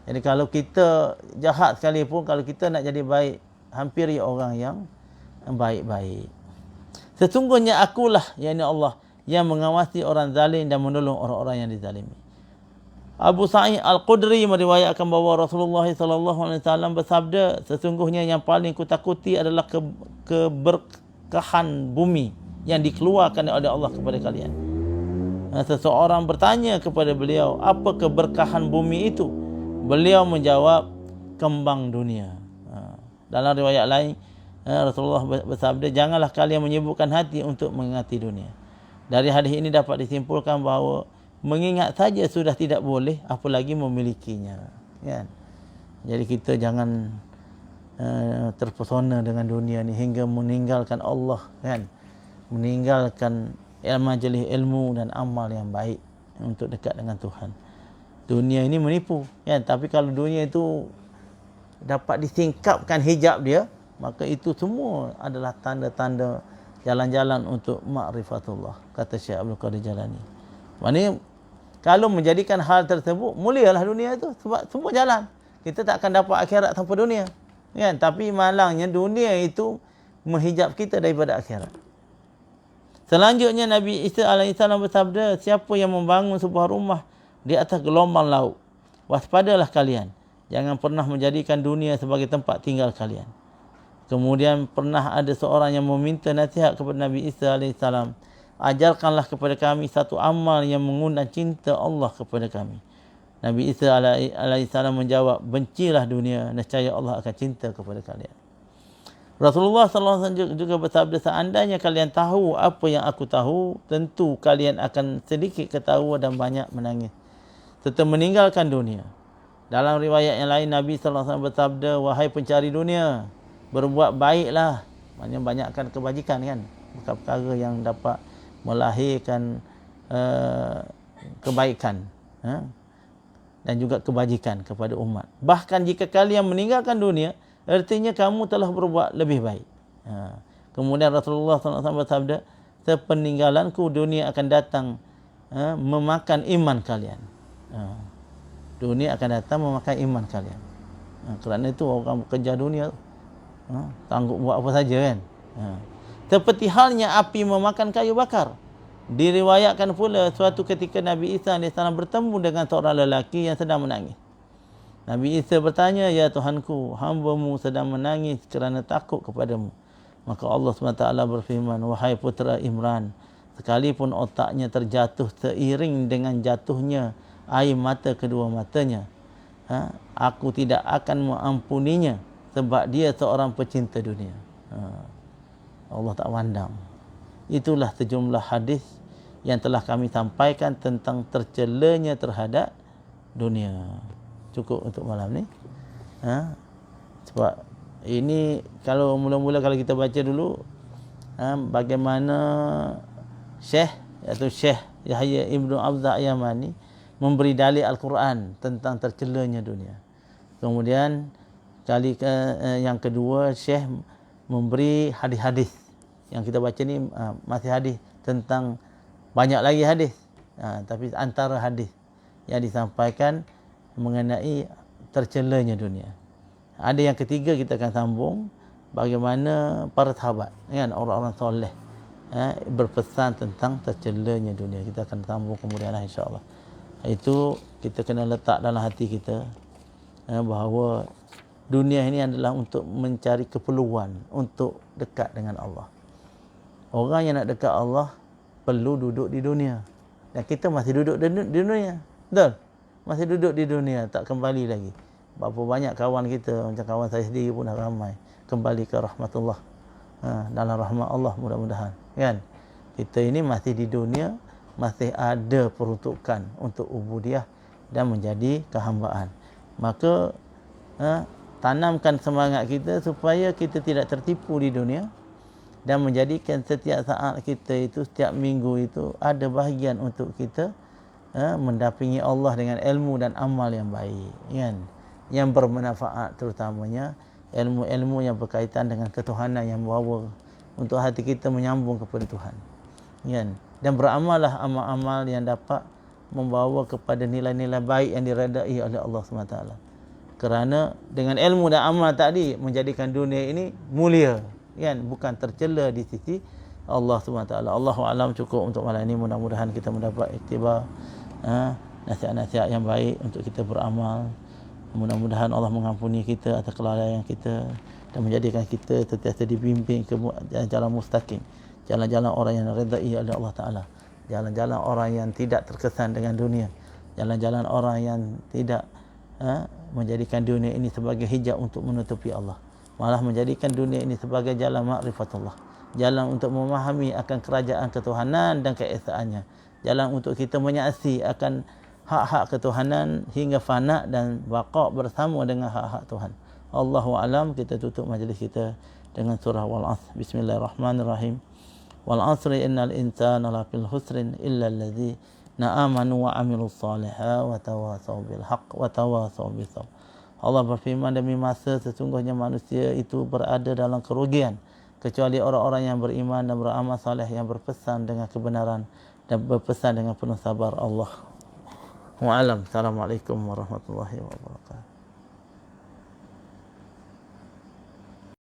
A: Jadi kalau kita jahat sekalipun, kalau kita nak jadi baik, hampiri orang yang baik-baik. Sesungguhnya akulah, yakni Allah, yang mengawasi orang zalim dan menolong orang-orang yang dizalimi. Abu Sa'id Al-Khudri meriwayatkan bahawa Rasulullah SAW bersabda, sesungguhnya yang paling kutakuti adalah keberkahan bumi yang dikeluarkan oleh Allah kepada kalian. Seseorang bertanya kepada beliau, apa keberkahan bumi itu? Beliau menjawab, kembang dunia. Dalam riwayat lain, Rasulullah bersabda, janganlah kalian menyibukkan hati untuk mengingati dunia. Dari hadis ini dapat disimpulkan bahawa mengingat saja sudah tidak boleh, apalagi memilikinya, kan. Jadi kita jangan terpesona dengan dunia ni hingga meninggalkan Allah, kan. Meninggalkan majlis ilmu dan amal yang baik untuk dekat dengan Tuhan. Dunia ini menipu, kan. Tapi kalau dunia itu dapat disingkapkan hijab dia, maka itu semua adalah tanda-tanda jalan-jalan untuk ma'rifatullah, kata Syekh Abdul Qadir Jalani. Maknanya kalau menjadikan hal tersebut, mulialah dunia itu. Sebab semua jalan. Kita tak akan dapat akhirat tanpa dunia, kan. Tapi malangnya dunia itu menghijab kita daripada akhirat. Selanjutnya Nabi Isa AS bersabda, siapa yang membangun sebuah rumah di atas gelombang laut, waspadalah kalian. Jangan pernah menjadikan dunia sebagai tempat tinggal kalian. Kemudian pernah ada seorang yang meminta nasihat kepada Nabi Isa AS. Ajarkanlah kepada kami satu amal yang mengundang cinta Allah kepada kami. Nabi Isa AS menjawab, bencilah dunia, nescaya Allah akan cinta kepada kalian. Rasulullah SAW juga bersabda, seandainya kalian tahu apa yang aku tahu, tentu kalian akan sedikit ketawa dan banyak menangis serta meninggalkan dunia. Dalam riwayat yang lain, Nabi SAW bersabda, wahai pencari dunia, berbuat baiklah. Maksudnya banyakkan kebajikan, kan. Perkara yang dapat melahirkan kebaikan dan juga kebajikan kepada umat. Bahkan jika kalian meninggalkan dunia, artinya kamu telah berbuat lebih baik. Kemudian Rasulullah SAW bersabda, sepeninggalanku dunia akan datang memakan iman kalian. Dunia akan datang memakan iman kalian. Kerana itu orang bekerja dunia sanggup buat apa saja, kan. Seperti halnya api memakan kayu bakar. Diriwayatkan pula suatu ketika Nabi Isa AS bertemu dengan seorang lelaki yang sedang menangis. Nabi Isa bertanya, ya Tuhanku, hamba-Mu sedang menangis kerana takut kepadamu. Maka Allah SWT berfirman, wahai putera Imran, sekalipun otaknya terjatuh seiring dengan jatuhnya air mata kedua matanya, aku tidak akan mengampuninya sebab dia seorang pecinta dunia. Allah tak pandang. Itulah sejumlah hadis yang telah kami sampaikan tentang tercelanya terhadap dunia. Cukup untuk malam ni. Sebab ini kalau mula-mula kalau kita baca dulu bagaimana Syekh Yahya Ibnu Abdul Yamani memberi dalil Al-Quran tentang tercelanya dunia. Kemudian yang kedua, Syekh memberi hadis-hadis. Yang kita baca ni masih hadis tentang banyak lagi hadis. Tapi antara hadis yang disampaikan mengenai tercelanya dunia. Ada yang ketiga, kita akan sambung bagaimana para sahabat, kan, orang-orang soleh berpesan tentang tercelanya dunia. Kita akan sambung kemudian insya-Allah. Itu kita kena letak dalam hati kita bahawa dunia ini adalah untuk mencari keperluan untuk dekat dengan Allah. Orang yang nak dekat Allah perlu duduk di dunia. Dan kita masih duduk di dunia. Betul? Masih duduk di dunia, tak kembali lagi. Berapa banyak kawan kita, macam kawan saya sendiri pun dah ramai kembali ke rahmatullah, dalam rahmat Allah mudah-mudahan, kan. Kita ini masih di dunia, masih ada peruntukan untuk ubudiyah dan menjadi kehambaan. Maka tanamkan semangat kita supaya kita tidak tertipu di dunia dan menjadikan setiap saat kita itu, setiap minggu itu ada bahagian untuk kita mendampingi Allah dengan ilmu dan amal yang baik, kan, yang bermanfaat, terutamanya ilmu-ilmu yang berkaitan dengan ketuhanan yang membawa untuk hati kita menyambung kepada Tuhan, kan. Dan beramallah amal-amal yang dapat membawa kepada nilai-nilai baik yang diredai oleh Allah SWT. Kerana dengan ilmu dan amal tadi menjadikan dunia ini mulia, kan, bukan tercela di sisi Allah SWT. Allahu a'lam. Cukup untuk malam ini. Mudah-mudahan kita mendapat iktibar nasihat-nasihat yang baik untuk kita beramal. Mudah-mudahan Allah mengampuni kita atas kelalaian kita dan menjadikan kita sentiasa dibimbing ke jalan mustaqim, jalan-jalan orang yang redai oleh Allah Ta'ala, jalan-jalan orang yang tidak terkesan dengan dunia, jalan-jalan orang yang tidak menjadikan dunia ini sebagai hijab untuk menutupi Allah, malah menjadikan dunia ini sebagai jalan ma'rifatullah, jalan untuk memahami akan kerajaan ketuhanan dan keesaannya, jalan untuk kita menyaksi akan hak-hak ketuhanan hingga fana dan baqa bersama dengan hak-hak Tuhan. Allahu a'lam. Kita tutup majlis kita dengan surah Wal 'Asr. Bismillahirrahmanirrahim. Wal 'asri innal insana lafil khusrin illa allazina amanu wa 'amilus salihati wa tawasaw bil haqq wa tawasaw bis sabr. Allah berfirman, demi masa sesungguhnya manusia itu berada dalam kerugian kecuali orang-orang yang beriman dan beramal saleh, yang berpesan dengan kebenaran dan berpesan dengan penuh sabar. Allah wa'alam. Assalamualaikum warahmatullahi wabarakatuh.